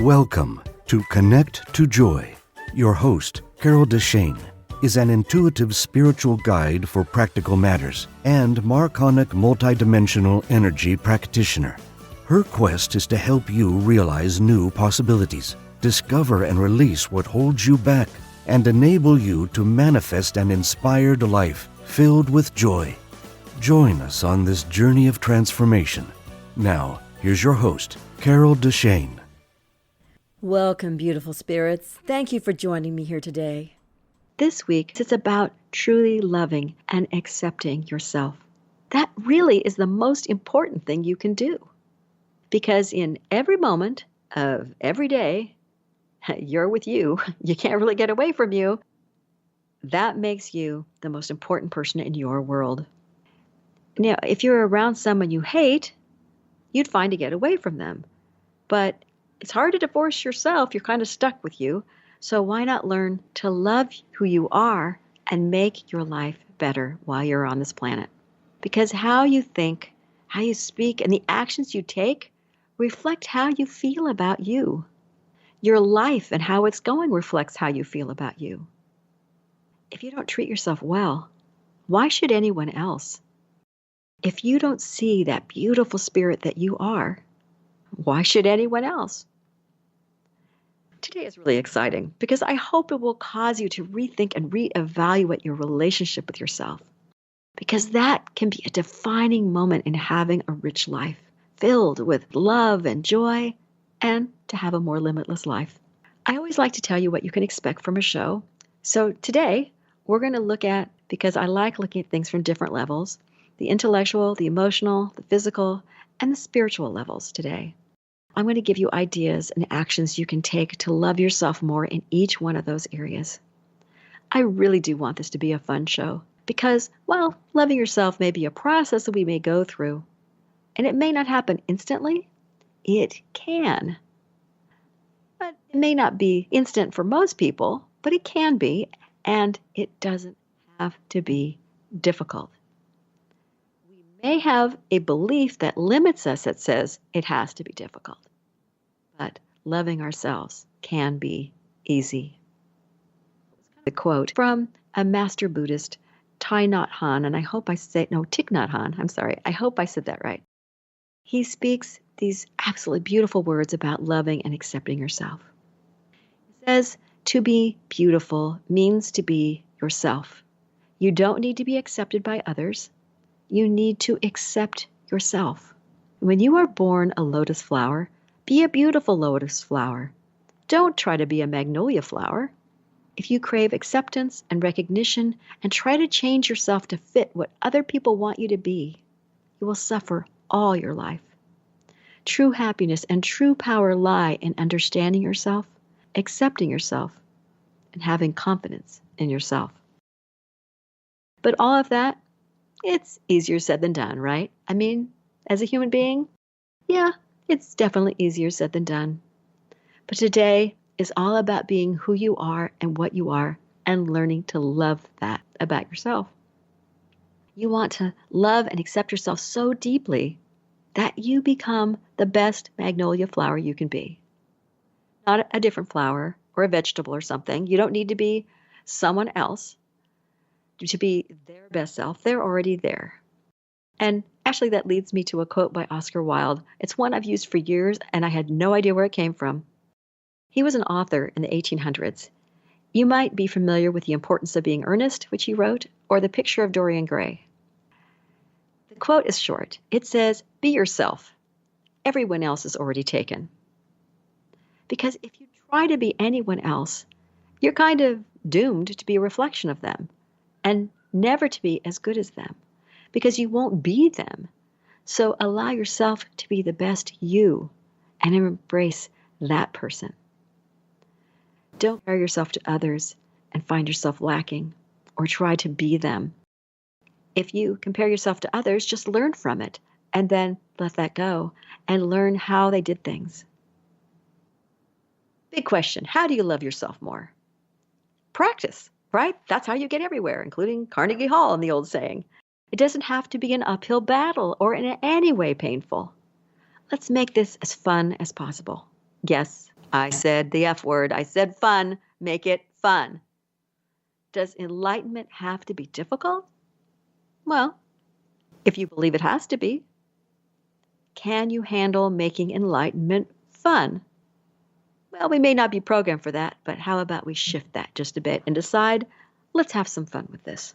Welcome to Connect to Joy. Your host, Carol DeChaine, is an intuitive spiritual guide for practical matters and marconic multidimensional energy practitioner. Her quest is to help you realize new possibilities, discover and release what holds you back, and enable you to manifest an inspired life filled with joy. Join us on this journey of transformation. Now, here's your host, Carol DeChaine. Welcome, beautiful spirits. Thank you for joining me here today. This week, it's about truly loving and accepting yourself. That really is the most important thing you can do. Because in every moment of every day, you're with you. You can't really get away from you. That makes you the most important person in your world. Now, if you're around someone you hate, you'd find to get away from them. But it's hard to divorce yourself. You're kind of stuck with you. So why not learn to love who you are and make your life better while you're on this planet? Because how you think, how you speak, and the actions you take reflect how you feel about you. Your life and how it's going reflects how you feel about you. If you don't treat yourself well, why should anyone else? If you don't see that beautiful spirit that you are, why should anyone else? Today is really exciting because I hope it will cause you to rethink and reevaluate your relationship with yourself. Because that can be a defining moment in having a rich life, filled with love and joy, and to have a more limitless life. I always like to tell you what you can expect from a show. So today, we're going to look at, because I like looking at things from different levels, the intellectual, the emotional, the physical, and the spiritual levels today. I'm going to give you ideas and actions you can take to love yourself more in each one of those areas. I really do want this to be a fun show because, well, loving yourself may be a process that we may go through, and it may not happen instantly. It can. But it may not be instant for most people, but it can be, and it doesn't have to be difficult. We may have a belief that limits us that says it has to be difficult. But loving ourselves can be easy. The quote from a master Buddhist, Thich Nhat Hanh, and I hope I said that right. He speaks these absolutely beautiful words about loving and accepting yourself. He says, to be beautiful means to be yourself. You don't need to be accepted by others. You need to accept yourself. When you are born a lotus flower, be a beautiful lotus flower. Don't try to be a magnolia flower. If you crave acceptance and recognition and try to change yourself to fit what other people want you to be, you will suffer all your life. True happiness and true power lie in understanding yourself, accepting yourself, and having confidence in yourself. But all of that, it's easier said than done, right? I mean, as a human being, yeah, it's definitely easier said than done. But today is all about being who you are and what you are and learning to love that about yourself. You want to love and accept yourself so deeply that you become the best magnolia flower you can be. Not a different flower or a vegetable or something. You don't need to be someone else to be their best self. They're already there. And actually, that leads me to a quote by Oscar Wilde. It's one I've used for years, and I had no idea where it came from. He was an author in the 1800s. You might be familiar with The Importance of Being Earnest, which he wrote, or The Picture of Dorian Gray. The quote is short. It says, be yourself. Everyone else is already taken. Because if you try to be anyone else, you're kind of doomed to be a reflection of them and never to be as good as them. Because you won't be them. So allow yourself to be the best you and embrace that person. Don't compare yourself to others and find yourself lacking or try to be them. If you compare yourself to others, just learn from it and then let that go and learn how they did things. Big question, how do you love yourself more? Practice, right? That's how you get everywhere, including Carnegie Hall and the old saying. It doesn't have to be an uphill battle or in any way painful. Let's make this as fun as possible. Yes, I said the F word. I said fun. Make it fun. Does enlightenment have to be difficult? Well, if you believe it has to be, can you handle making enlightenment fun? Well, we may not be programmed for that, but how about we shift that just a bit and decide, let's have some fun with this.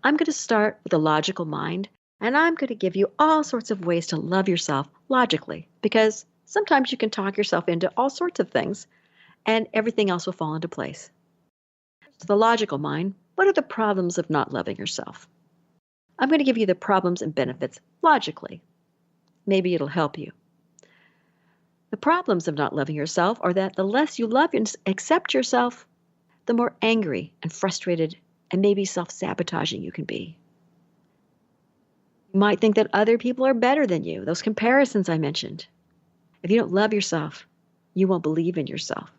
I'm going to start with a logical mind, and I'm going to give you all sorts of ways to love yourself logically, because sometimes you can talk yourself into all sorts of things, and everything else will fall into place. To the logical mind, what are the problems of not loving yourself? I'm going to give you the problems and benefits logically. Maybe it'll help you. The problems of not loving yourself are that the less you love and accept yourself, the more angry and frustrated and maybe self-sabotaging you can be. You might think that other people are better than you, those comparisons I mentioned. If you don't love yourself, you won't believe in yourself.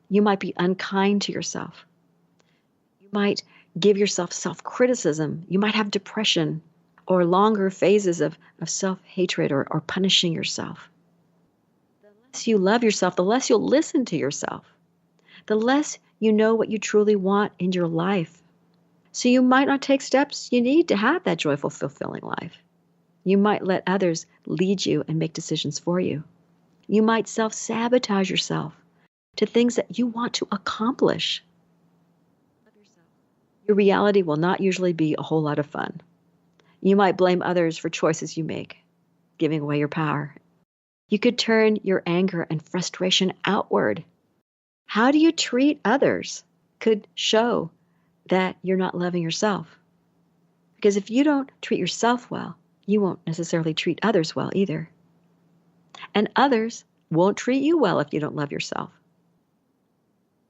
You might be unkind to yourself. You might give yourself self-criticism. You might have depression or longer phases of self-hatred or punishing yourself. The less you love yourself, the less you'll listen to yourself. The less you know what you truly want in your life. So you might not take steps you need to have that joyful, fulfilling life. You might let others lead you and make decisions for you. You might self-sabotage yourself to things that you want to accomplish. Your reality will not usually be a whole lot of fun. You might blame others for choices you make, giving away your power. You could turn your anger and frustration outward. How do you treat others could show that you're not loving yourself. Because if you don't treat yourself well, you won't necessarily treat others well either. And others won't treat you well if you don't love yourself.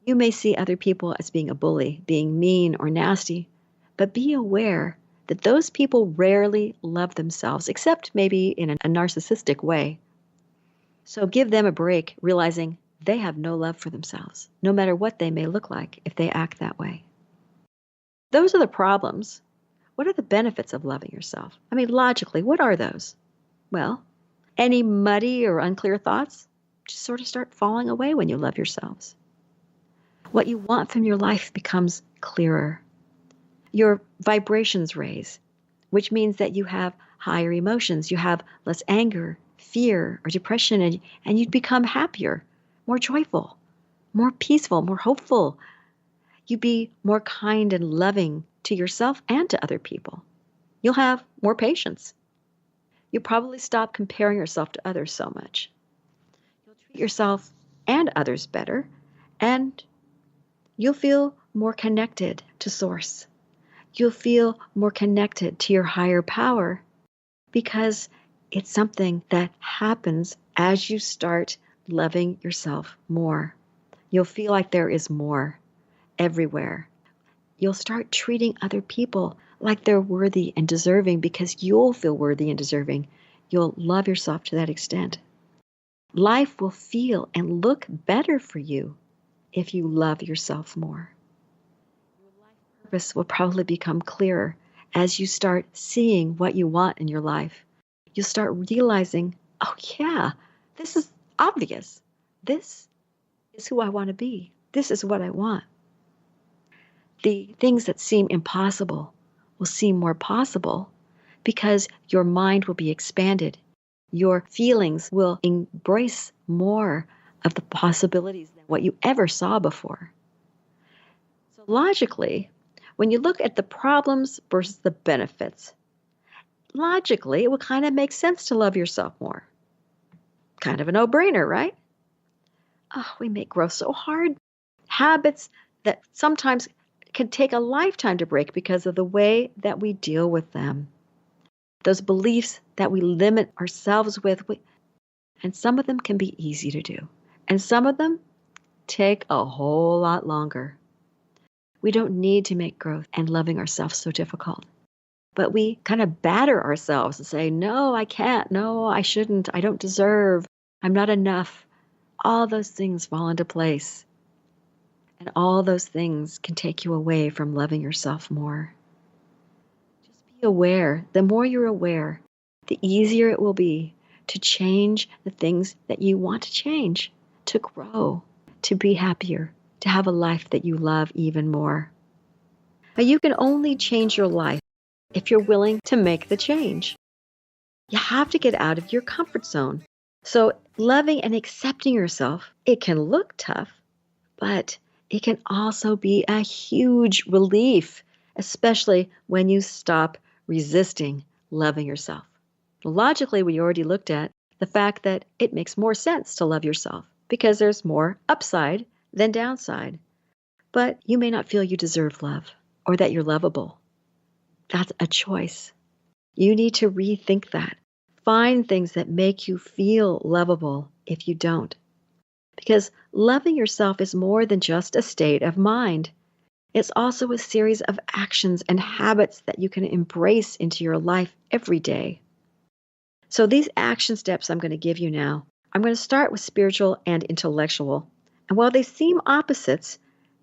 You may see other people as being a bully, being mean or nasty, but be aware that those people rarely love themselves, except maybe in a narcissistic way. So give them a break, realizing they have no love for themselves, no matter what they may look like if they act that way. Those are the problems. What are the benefits of loving yourself? I mean, logically, what are those? Well, any muddy or unclear thoughts just sort of start falling away when you love yourselves. What you want from your life becomes clearer. Your vibrations raise, which means that you have higher emotions. You have less anger, fear, or depression, and you become happier, more joyful, more peaceful, more hopeful. You be more kind and loving to yourself and to other people. You'll have more patience. You'll probably stop comparing yourself to others so much. You'll treat yourself and others better, and you'll feel more connected to Source. You'll feel more connected to your higher power because it's something that happens as you start loving yourself more. You'll feel like there is more everywhere. You'll start treating other people like they're worthy and deserving because you'll feel worthy and deserving. You'll love yourself to that extent. Life will feel and look better for you if you love yourself more. Your life purpose will probably become clearer as you start seeing what you want in your life. You'll start realizing, oh yeah, this is obvious. This is who I want to be. This is what I want. The things that seem impossible will seem more possible because your mind will be expanded. Your feelings will embrace more of the possibilities than what you ever saw before. So logically, when you look at the problems versus the benefits, logically, it will kind of make sense to love yourself more. Kind of a no-brainer, right? Oh, we make growth so hard. Habits that sometimes can take a lifetime to break because of the way that we deal with them. Those beliefs that we limit ourselves with, and some of them can be easy to do. And some of them take a whole lot longer. We don't need to make growth and loving ourselves so difficult. But we kind of batter ourselves and say, no, I can't. No, I shouldn't. I don't deserve. I'm not enough. All those things fall into place. And all those things can take you away from loving yourself more. Just be aware. The more you're aware, the easier it will be to change the things that you want to change. to grow, to be happier, to have a life that you love even more. Now, you can only change your life if you're willing to make the change. You have to get out of your comfort zone. So, loving and accepting yourself, it can look tough, but it can also be a huge relief, especially when you stop resisting loving yourself. Logically, we already looked at the fact that it makes more sense to love yourself because there's more upside than downside. But you may not feel you deserve love or that you're lovable. That's a choice. You need to rethink that. Find things that make you feel lovable if you don't. Because loving yourself is more than just a state of mind. It's also a series of actions and habits that you can embrace into your life every day. So these action steps I'm going to give you now, I'm going to start with spiritual and intellectual. And while they seem opposites,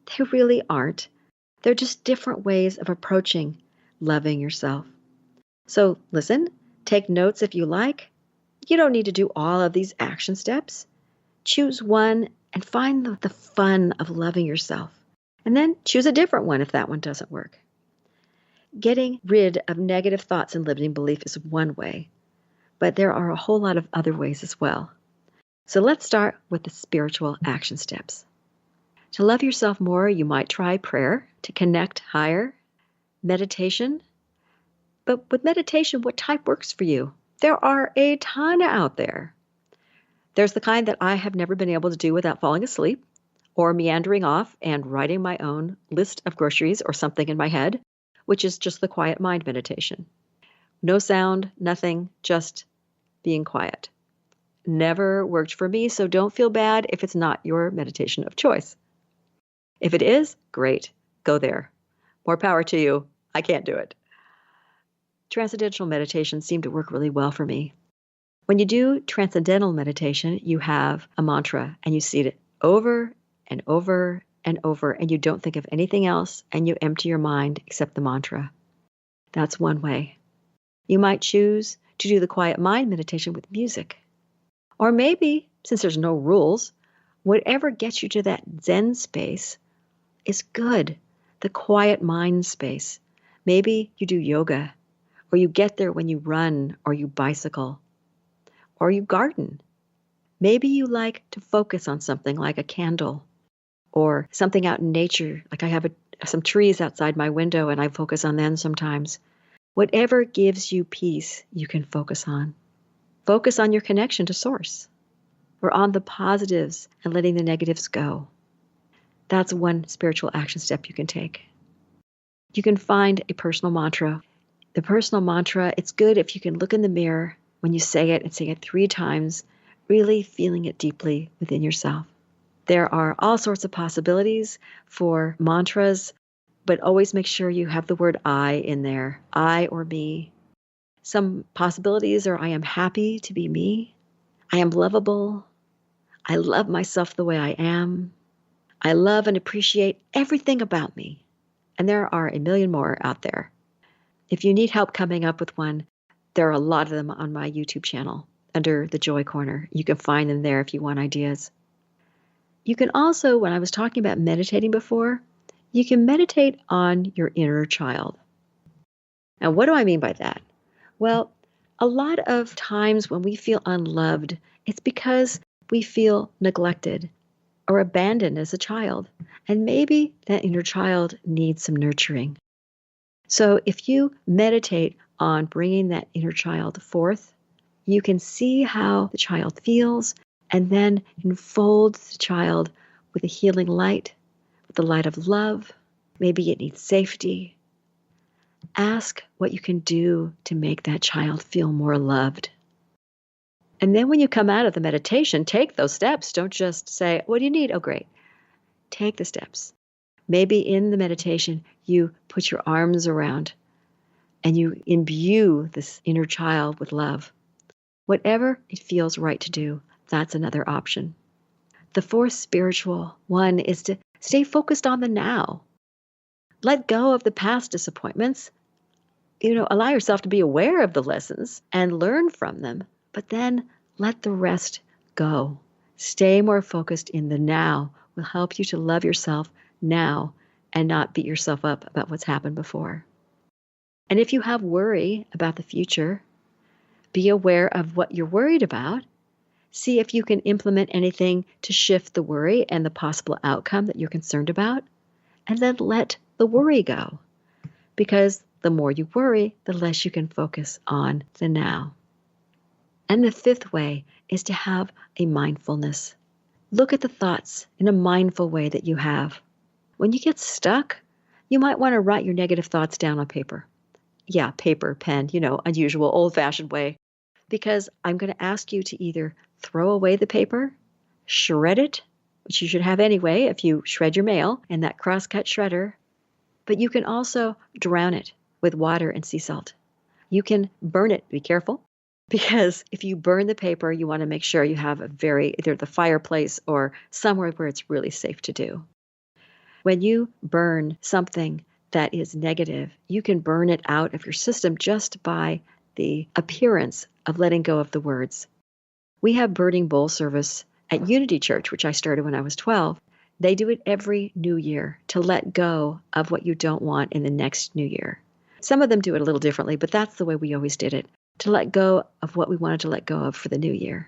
they really aren't. They're just different ways of approaching loving yourself. So listen, take notes if you like. You don't need to do all of these action steps. Choose one and find the fun of loving yourself. And then choose a different one if that one doesn't work. Getting rid of negative thoughts and limiting belief is one way, but there are a whole lot of other ways as well. So let's start with the spiritual action steps. To love yourself more, you might try prayer to connect higher, meditation. But with meditation, what type works for you? There are a ton out there. There's the kind that I have never been able to do without falling asleep or meandering off and writing my own list of groceries or something in my head, which is just the quiet mind meditation. No sound, nothing, just being quiet. Never worked for me, so don't feel bad if it's not your meditation of choice. If it is, great, go there. More power to you. I can't do it. Transcendental meditation seemed to work really well for me. When you do transcendental meditation, you have a mantra and you see it over and over and over, and you don't think of anything else, and you empty your mind except the mantra. That's one way. You might choose to do the quiet mind meditation with music. Or maybe, since there's no rules, whatever gets you to that Zen space is good, the quiet mind space. Maybe you do yoga, or you get there when you run, or you bicycle, or you garden. Maybe you like to focus on something like a candle, or something out in nature, like I have some trees outside my window and I focus on them sometimes. Whatever gives you peace, you can focus on. Focus on your connection to Source, or on the positives and letting the negatives go. That's one spiritual action step you can take. You can find a personal mantra. The personal mantra, it's good if you can look in the mirror when you say it and say it 3 times, really feeling it deeply within yourself. There are all sorts of possibilities for mantras, but always make sure you have the word I in there, I or me. Some possibilities are I am happy to be me, I am lovable, I love myself the way I am, I love and appreciate everything about me. And there are a million more out there. If you need help coming up with one, there are a lot of them on my YouTube channel under the Joy Corner. You can find them there if you want ideas. You can also, when I was talking about meditating before, you can meditate on your inner child. Now, what do I mean by that? Well, a lot of times when we feel unloved, it's because we feel neglected or abandoned as a child. And maybe that inner child needs some nurturing. So if you meditate on bringing that inner child forth, you can see how the child feels and then enfold the child with a healing light, with the light of love. Maybe it needs safety. Ask what you can do to make that child feel more loved. And then when you come out of the meditation, take those steps. Don't just say, what do you need? Oh, great. Take the steps. Maybe in the meditation, you put your arms around and you imbue this inner child with love. Whatever it feels right to do, that's another option. The 4th spiritual one is to stay focused on the now. Let go of the past disappointments. Allow yourself to be aware of the lessons and learn from them, but then let the rest go. Stay more focused in the now will help you to love yourself now and not beat yourself up about what's happened before. And if you have worry about the future, be aware of what you're worried about. See if you can implement anything to shift the worry and the possible outcome that you're concerned about. And then let the worry go. Because the more you worry, the less you can focus on the now. And the fifth way is to have a mindfulness. Look at the thoughts in a mindful way that you have. When you get stuck, you might want to write your negative thoughts down on paper. Yeah, paper, pen, unusual, old-fashioned way. Because I'm going to ask you to either throw away the paper, shred it, which you should have anyway if you shred your mail in that crosscut shredder, but you can also drown it with water and sea salt. You can burn it. Be careful, because if you burn the paper, you want to make sure you have either the fireplace or somewhere where it's really safe to do. When you burn something that is negative, you can burn it out of your system just by the appearance of letting go of the words. We have burning bowl service at Unity Church, which I started when I was 12. They do it every new year to let go of what you don't want in the next new year. Some of them do it a little differently, but that's the way we always did it, to let go of what we wanted to let go of for the new year.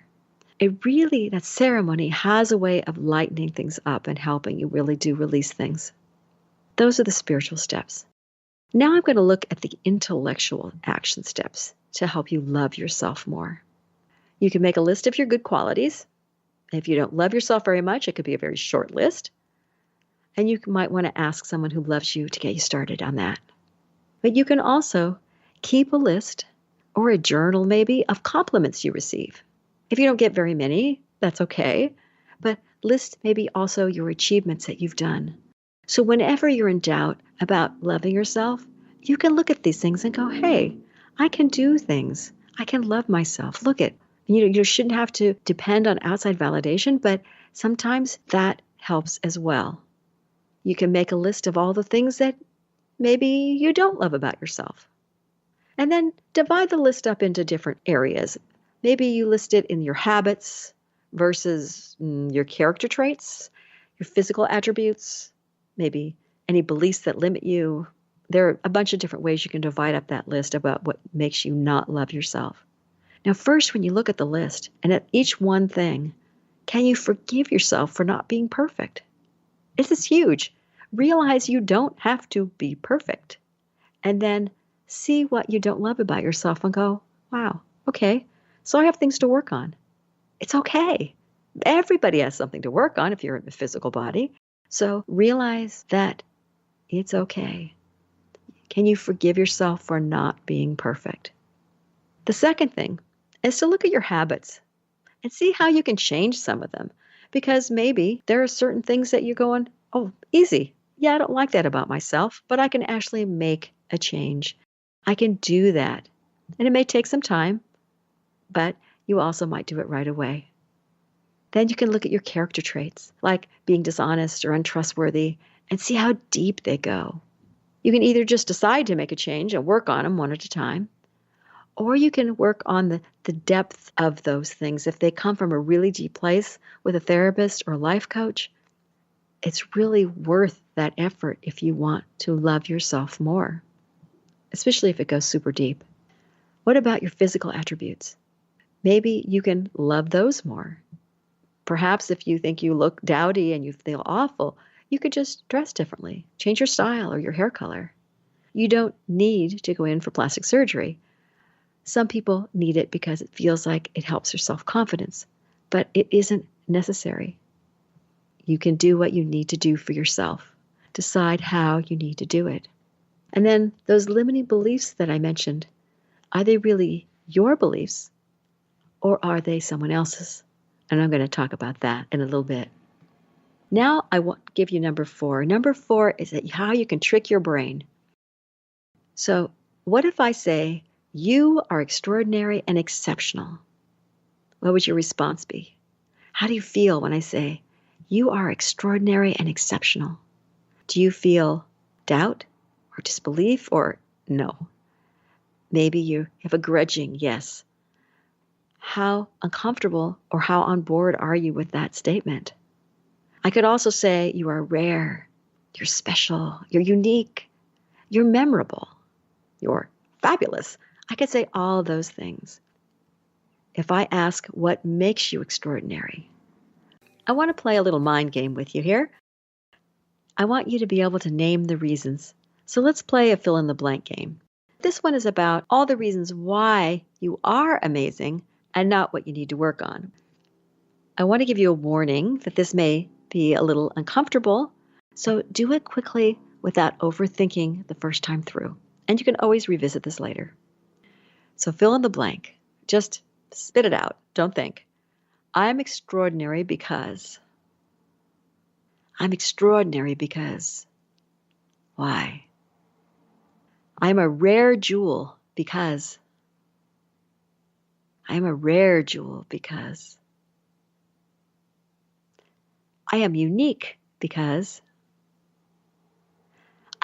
That ceremony has a way of lightening things up and helping you really do release things. Those are the spiritual steps. Now I'm going to look at the intellectual action steps to help you love yourself more. You can make a list of your good qualities. If you don't love yourself very much, it could be a very short list. And you might want to ask someone who loves you to get you started on that. But you can also keep a list or a journal maybe of compliments you receive. If you don't get very many, that's okay. But list maybe also your achievements that you've done. So whenever you're in doubt about loving yourself, you can look at these things and go, hey, I can do things. I can love myself. Look at, you shouldn't have to depend on outside validation, but sometimes that helps as well. You can make a list of all the things that maybe you don't love about yourself. And then divide the list up into different areas. Maybe you list it in your habits versus your character traits, your physical attributes, maybe any beliefs that limit you. There are a bunch of different ways you can divide up that list about what makes you not love yourself. Now, first, when you look at the list and at each one thing, can you forgive yourself for not being perfect? This is huge. Realize you don't have to be perfect. And then see what you don't love about yourself and go, wow, okay, so I have things to work on. It's okay. Everybody has something to work on if you're in the physical body. So realize that it's okay. Can you forgive yourself for not being perfect? The second thing is to look at your habits and see how you can change some of them. Because maybe there are certain things that you're going, oh, easy. Yeah, I don't like that about myself, but I can actually make a change. I can do that. And it may take some time, but you also might do it right away. Then you can look at your character traits, like being dishonest or untrustworthy, and see how deep they go. You can either just decide to make a change and work on them one at a time, or you can work on the depth of those things. If they come from a really deep place with a therapist or a life coach, it's really worth that effort if you want to love yourself more, especially if it goes super deep. What about your physical attributes? Maybe you can love those more. Perhaps if you think you look dowdy and you feel awful, you could just dress differently, change your style or your hair color. You don't need to go in for plastic surgery. Some people need it because it feels like it helps their self-confidence, but it isn't necessary. You can do what you need to do for yourself. Decide how you need to do it. And then those limiting beliefs that I mentioned, are they really your beliefs or are they someone else's? And I'm going to talk about that in a little bit. Now I want to give you number 4. Number 4 is how you can trick your brain. So what if I say, you are extraordinary and exceptional? What would your response be? How do you feel when I say, you are extraordinary and exceptional? Do you feel doubt or disbelief or no? Maybe you have a grudging yes. how uncomfortable or how on board are you with that statement? I could also say you are rare, you're special, you're unique, you're memorable, you're fabulous. I could say all those things. If I ask what makes you extraordinary, I want to play a little mind game with you here. I want you to be able to name the reasons. So let's play a fill in the blank game. This one is about all the reasons why you are amazing and not what you need to work on. I want to give you a warning that this may be a little uncomfortable, so do it quickly without overthinking the first time through. And you can always revisit this later. So fill in the blank. Just spit it out. Don't think. I'm extraordinary because. I'm extraordinary because. Why? I'm a rare jewel because. I'm a rare jewel because. I am unique because.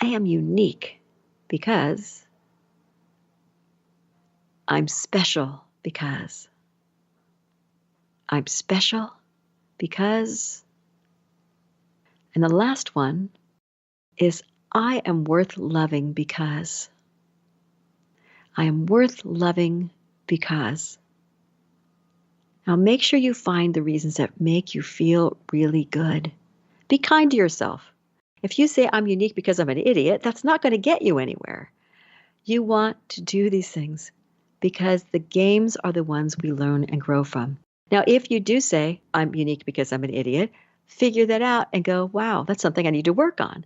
I am unique because. I'm special because. I'm special because. And the last one is I am worth loving because. I am worth loving because. Now make sure you find the reasons that make you feel really good. Be kind to yourself. If you say I'm unique because I'm an idiot, that's not going to get you anywhere. You want to do these things because the games are the ones we learn and grow from. Now, if you do say I'm unique because I'm an idiot, figure that out and go, wow, that's something I need to work on.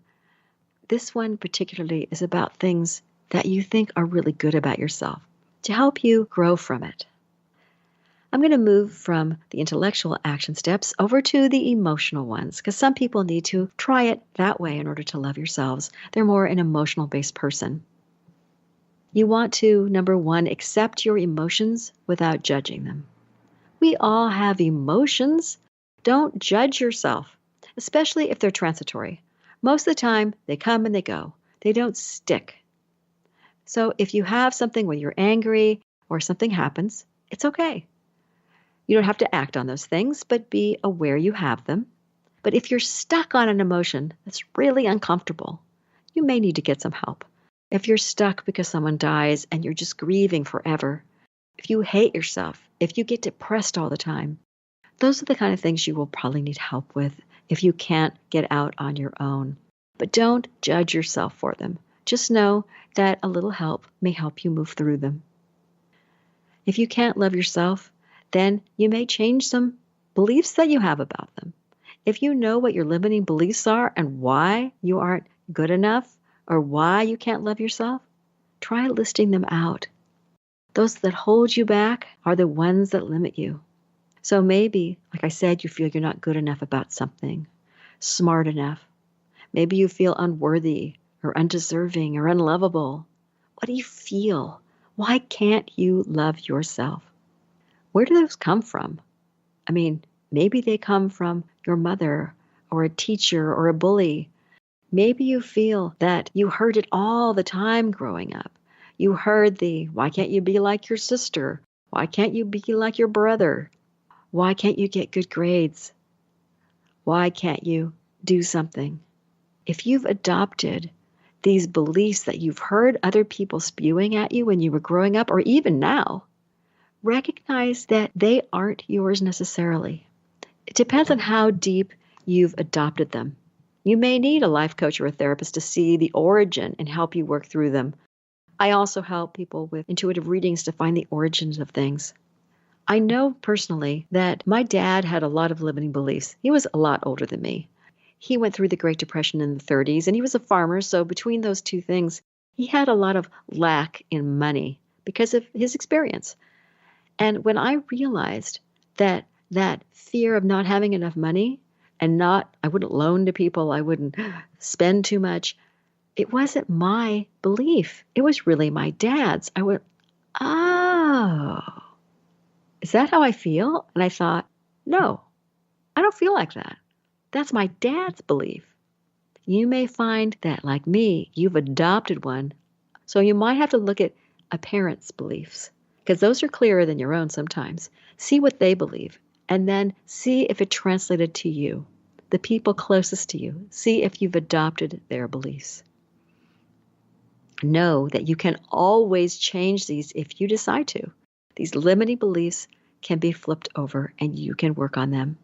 This one particularly is about things that you think are really good about yourself to help you grow from it. I'm going to move from the intellectual action steps over to the emotional ones because some people need to try it that way in order to love yourselves. They're more an emotional-based person. You want to, number one, accept your emotions without judging them. We all have emotions. Don't judge yourself, especially if they're transitory. Most of the time, they come and they go. They don't stick. So if you have something where you're angry or something happens, it's okay. You don't have to act on those things, but be aware you have them. But if you're stuck on an emotion that's really uncomfortable, you may need to get some help. If you're stuck because someone dies and you're just grieving forever, if you hate yourself, if you get depressed all the time, those are the kind of things you will probably need help with if you can't get out on your own. But don't judge yourself for them. Just know that a little help may help you move through them. If you can't love yourself, then you may change some beliefs that you have about them. If you know what your limiting beliefs are and why you aren't good enough or why you can't love yourself, try listing them out. Those that hold you back are the ones that limit you. So maybe, like I said, you feel you're not good enough about something, smart enough. Maybe you feel unworthy or undeserving or unlovable. What do you feel? Why can't you love yourself? Where do those come from? I mean, maybe they come from your mother or a teacher or a bully. Maybe you feel that you heard it all the time growing up. You heard why can't you be like your sister? Why can't you be like your brother? Why can't you get good grades? Why can't you do something? If you've adopted these beliefs that you've heard other people spewing at you when you were growing up or even now, recognize that they aren't yours necessarily. It depends on how deep you've adopted them. You may need a life coach or a therapist to see the origin and help you work through them. I also help people with intuitive readings to find the origins of things. I know personally that my dad had a lot of limiting beliefs. He was a lot older than me. He went through the Great Depression in the 30s, and he was a farmer, so between those two things, he had a lot of lack in money because of his experience. And when I realized that fear of not having enough money and I wouldn't loan to people, I wouldn't spend too much, it wasn't my belief. It was really my dad's. I went, oh, is that how I feel? And I thought, no, I don't feel like that. That's my dad's belief. You may find that, like me, you've adopted one. So you might have to look at a parent's beliefs because those are clearer than your own sometimes. See what they believe, and then see if it translated to you, the people closest to you. See if you've adopted their beliefs. Know that you can always change these if you decide to. These limiting beliefs can be flipped over and you can work on them.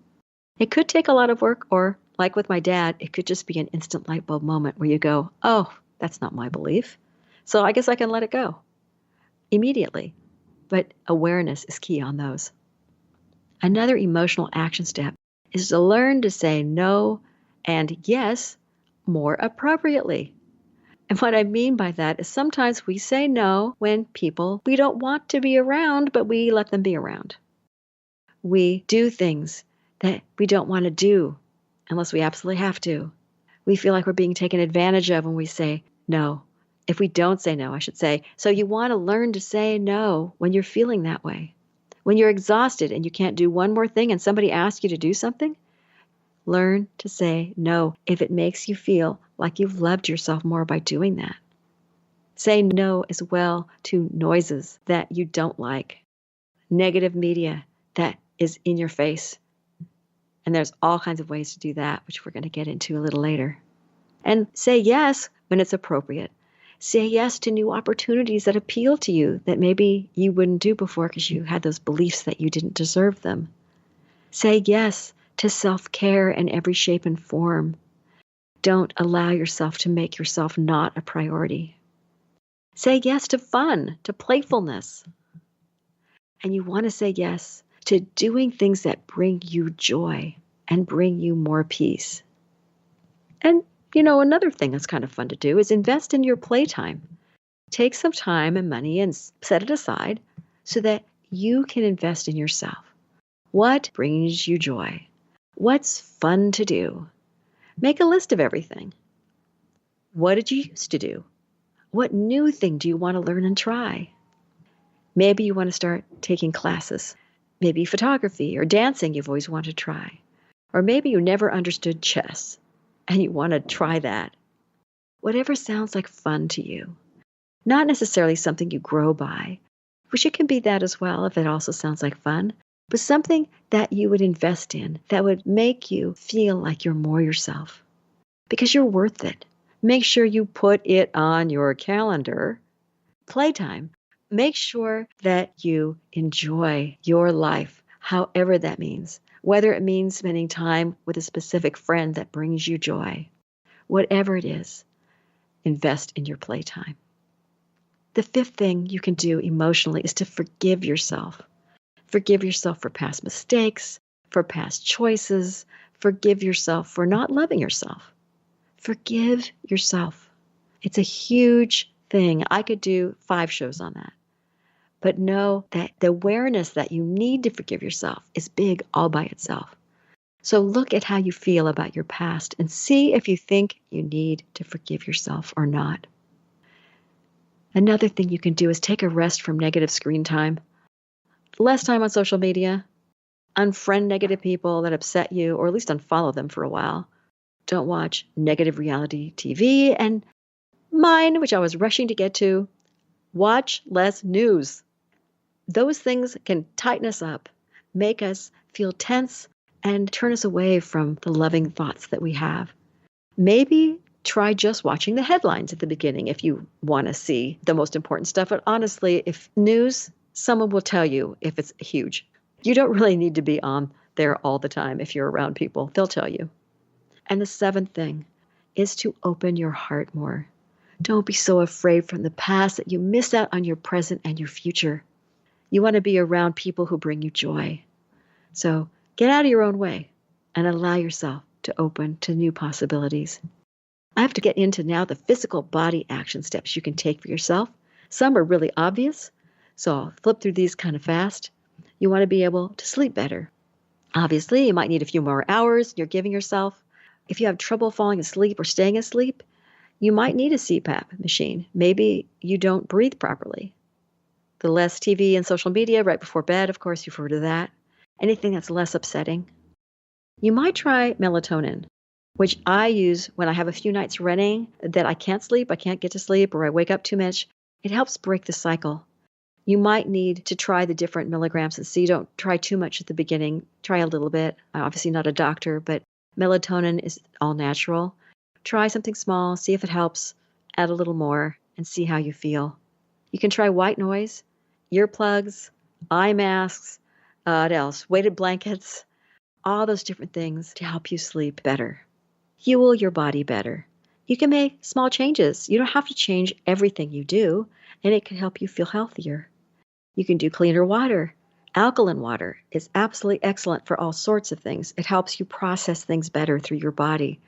It could take a lot of work, or like with my dad, it could just be an instant light bulb moment where you go, oh, that's not my belief. So I guess I can let it go immediately. But awareness is key on those. Another emotional action step is to learn to say no and yes more appropriately. And what I mean by that is sometimes we say no when people we don't want to be around, but we let them be around. We do things that we don't want to do unless we absolutely have to. We feel like we're being taken advantage of when we say no. If we don't say no, I should say. So you want to learn to say no when you're feeling that way. When you're exhausted and you can't do one more thing and somebody asks you to do something, learn to say no if it makes you feel like you've loved yourself more by doing that. Say no as well to noises that you don't like, negative media that is in your face. And there's all kinds of ways to do that, which we're going to get into a little later. And say yes when it's appropriate. Say yes to new opportunities that appeal to you that maybe you wouldn't do before because you had those beliefs that you didn't deserve them. Say yes to self-care in every shape and form. Don't allow yourself to make yourself not a priority. Say yes to fun, to playfulness. And you want to say yes to doing things that bring you joy and bring you more peace. And another thing that's kind of fun to do is invest in your playtime. Take some time and money and set it aside so that you can invest in yourself. What brings you joy? What's fun to do? Make a list of everything. What did you used to do? What new thing do you want to learn and try? Maybe you want to start taking classes. Maybe photography or dancing you've always wanted to try. Or maybe you never understood chess and you want to try that. Whatever sounds like fun to you. Not necessarily something you grow by, which it can be that as well if it also sounds like fun, but something that you would invest in that would make you feel like you're more yourself. Because you're worth it. Make sure you put it on your calendar. Playtime. Make sure that you enjoy your life, however that means. Whether it means spending time with a specific friend that brings you joy. Whatever it is, invest in your playtime. The fifth thing you can do emotionally is to forgive yourself. Forgive yourself for past mistakes, for past choices. Forgive yourself for not loving yourself. Forgive yourself. It's a huge thing. I could do 5 shows on that. But know that the awareness that you need to forgive yourself is big all by itself. So look at how you feel about your past and see if you think you need to forgive yourself or not. Another thing you can do is take a rest from negative screen time. Less time on social media. Unfriend negative people that upset you, or at least unfollow them for a while. Don't watch negative reality TV. And mine, which I was rushing to get to, watch less news. Those things can tighten us up, make us feel tense, and turn us away from the loving thoughts that we have. Maybe try just watching the headlines at the beginning if you want to see the most important stuff. But honestly, if news, someone will tell you if it's huge. You don't really need to be on there all the time if you're around people. They'll tell you. And the 7th thing is to open your heart more. Don't be so afraid from the past that you miss out on your present and your future. You want to be around people who bring you joy. So get out of your own way and allow yourself to open to new possibilities. I have to get into now the physical body action steps you can take for yourself. Some are really obvious, so I'll flip through these kind of fast. You want to be able to sleep better. Obviously, you might need a few more hours you're giving yourself. If you have trouble falling asleep or staying asleep, you might need a CPAP machine. Maybe you don't breathe properly. The less TV and social media right before bed, of course, you've heard of that. Anything that's less upsetting. You might try melatonin, which I use when I have a few nights running that I can't sleep, I can't get to sleep, or I wake up too much. It helps break the cycle. You might need to try the different milligrams and see. Don't try too much at the beginning. Try a little bit. I'm obviously not a doctor, but melatonin is all natural. Try something small, see if it helps, add a little more, and see how you feel. You can try white noise, earplugs, eye masks, what else? Weighted blankets, all those different things to help you sleep better. Fuel your body better. You can make small changes. You don't have to change everything you do, and it can help you feel healthier. You can do cleaner water. Alkaline water is absolutely excellent for all sorts of things. It helps you process things better through your body.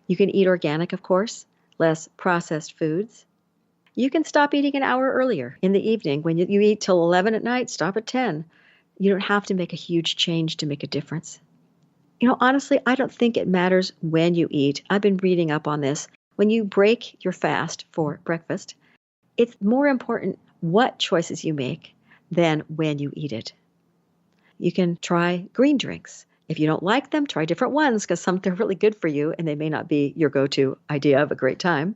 You can eat organic, of course, less processed foods. You can stop eating an hour earlier in the evening. When you eat till 11 at night, stop at 10. You don't have to make a huge change to make a difference. Honestly, I don't think it matters when you eat. I've been reading up on this. When you break your fast for breakfast, it's more important what choices you make than when you eat it. You can try green drinks. If you don't like them, try different ones because some they're really good for you and they may not be your go-to idea of a great time.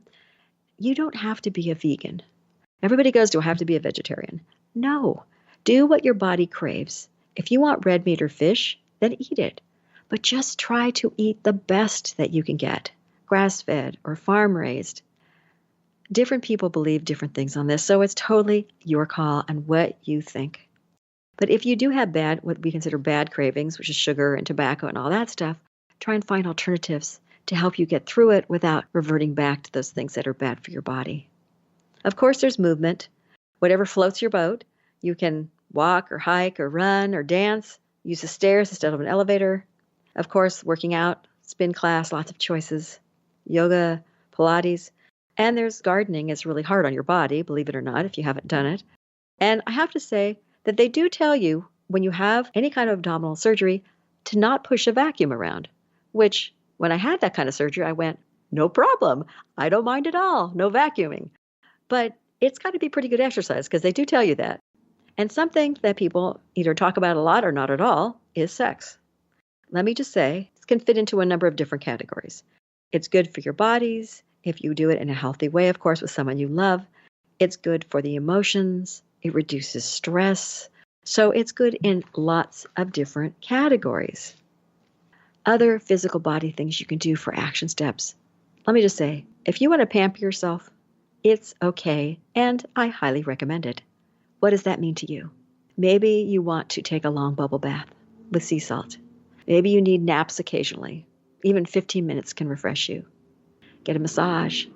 You don't have to be a vegan. Everybody goes, do I have to be a vegetarian? No. Do what your body craves. If you want red meat or fish, then eat it. But just try to eat the best that you can get, grass-fed or farm-raised. Different people believe different things on this, so it's totally your call and what you think. But if you do have what we consider bad cravings, which is sugar and tobacco and all that stuff, try and find alternatives to help you get through it without reverting back to those things that are bad for your body. Of course, there's movement. Whatever floats your boat. You can walk or hike or run or dance, use the stairs instead of an elevator. Of course, working out, spin class, lots of choices, yoga, Pilates. And there's gardening is really hard on your body, believe it or not, if you haven't done it. And I have to say that they do tell you when you have any kind of abdominal surgery to not push a vacuum around, which when I had that kind of surgery, I went, no problem. I don't mind at all. No vacuuming. But it's got to be pretty good exercise because they do tell you that. And something that people either talk about a lot or not at all is sex. Let me just say, it can fit into a number of different categories. It's good for your bodies. If you do it in a healthy way, of course, with someone you love. It's good for the emotions. It reduces stress. So it's good in lots of different categories. Other physical body things you can do for action steps. Let me just say, if you want to pamper yourself, it's okay, and I highly recommend it. What does that mean to you? Maybe you want to take a long bubble bath with sea salt. Maybe you need naps occasionally. Even 15 minutes can refresh you. Get a massage,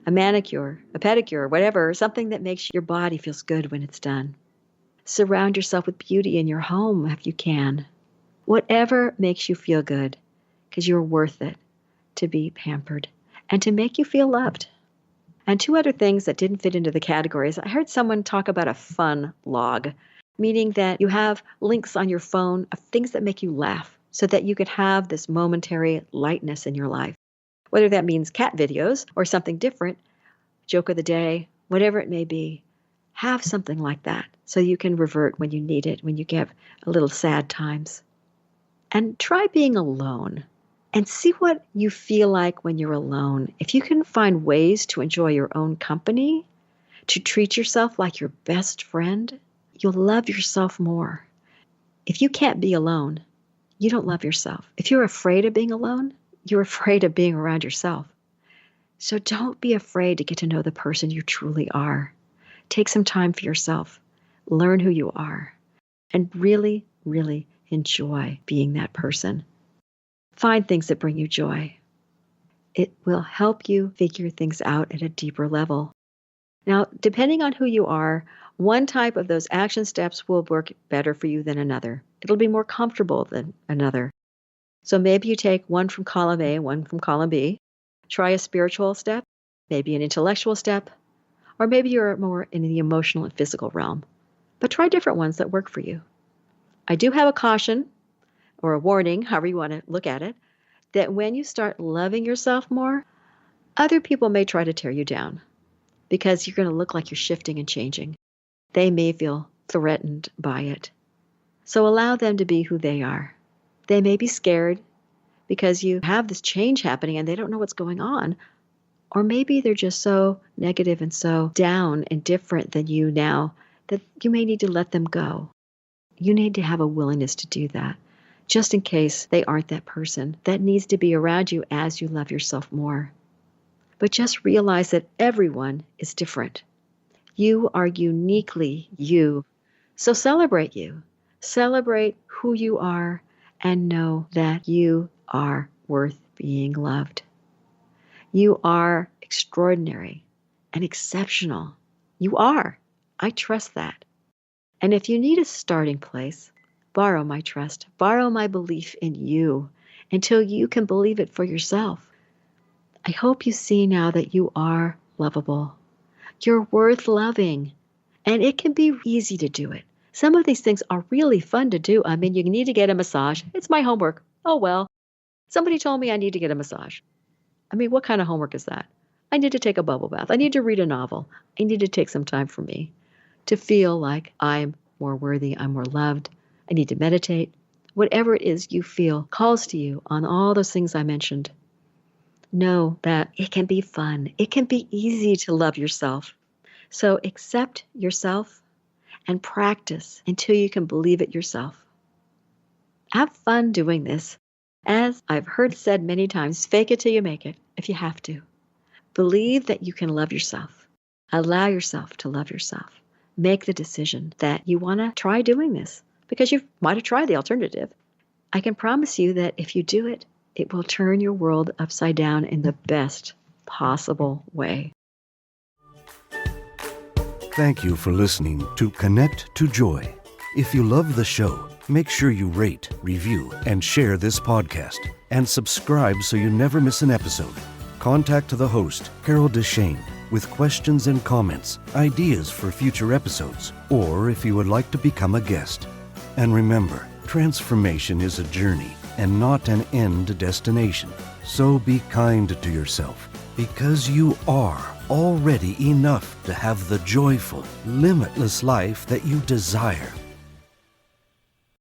a manicure, a pedicure, whatever, something that makes your body feels good when it's done. Surround yourself with beauty in your home if you can. Whatever makes you feel good, because you're worth it to be pampered and to make you feel loved. And two other things that didn't fit into the categories. I heard someone talk about a fun log, meaning that you have links on your phone of things that make you laugh so that you can have this momentary lightness in your life. Whether that means cat videos or something different, joke of the day, whatever it may be, have something like that so you can revert when you need it, when you get a little sad times. And try being alone and see what you feel like when you're alone. If you can find ways to enjoy your own company, to treat yourself like your best friend, you'll love yourself more. If you can't be alone, you don't love yourself. If you're afraid of being alone, you're afraid of being around yourself. So don't be afraid to get to know the person you truly are. Take some time for yourself. Learn who you are. And really, really enjoy being that person. Find things that bring you joy. It will help you figure things out at a deeper level. Now, depending on who you are, one type of those action steps will work better for you than another. It'll be more comfortable than another. So maybe you take one from column A, one from column B. Try a spiritual step, maybe an intellectual step, or maybe you're more in the emotional and physical realm. But try different ones that work for you. I do have a caution or a warning, however you want to look at it, that when you start loving yourself more, other people may try to tear you down because you're going to look like you're shifting and changing. They may feel threatened by it. So allow them to be who they are. They may be scared because you have this change happening and they don't know what's going on. Or maybe they're just so negative and so down and different than you now that you may need to let them go. You need to have a willingness to do that, just in case they aren't that person that needs to be around you as you love yourself more. But just realize that everyone is different. You are uniquely you. So celebrate you. Celebrate who you are and know that you are worth being loved. You are extraordinary and exceptional. You are. I trust that. And if you need a starting place, borrow my trust, borrow my belief in you until you can believe it for yourself. I hope you see now that you are lovable. You're worth loving. And it can be easy to do it. Some of these things are really fun to do. I mean, you need to get a massage. It's my homework. Oh, well. Somebody told me I need to get a massage. I mean, what kind of homework is that? I need to take a bubble bath. I need to read a novel. I need to take some time for me to feel like I'm more worthy, I'm more loved. I need to meditate. Whatever it is you feel calls to you on all those things I mentioned. Know that it can be fun. It can be easy to love yourself. So accept yourself and practice until you can believe it yourself. Have fun doing this. As I've heard said many times, fake it till you make it, if you have to. Believe that you can love yourself. Allow yourself to love yourself. Make the decision that you want to try doing this because you might have tried the alternative. I can promise you that if you do it, it will turn your world upside down in the best possible way. Thank you for listening to Connect to Joy. If you love the show, make sure you rate, review, and share this podcast. And subscribe so you never miss an episode. Contact the host, Carol DeChaine, with questions and comments, ideas for future episodes, or if you would like to become a guest. And remember, transformation is a journey and not an end destination. So be kind to yourself, because you are already enough to have the joyful, limitless life that you desire.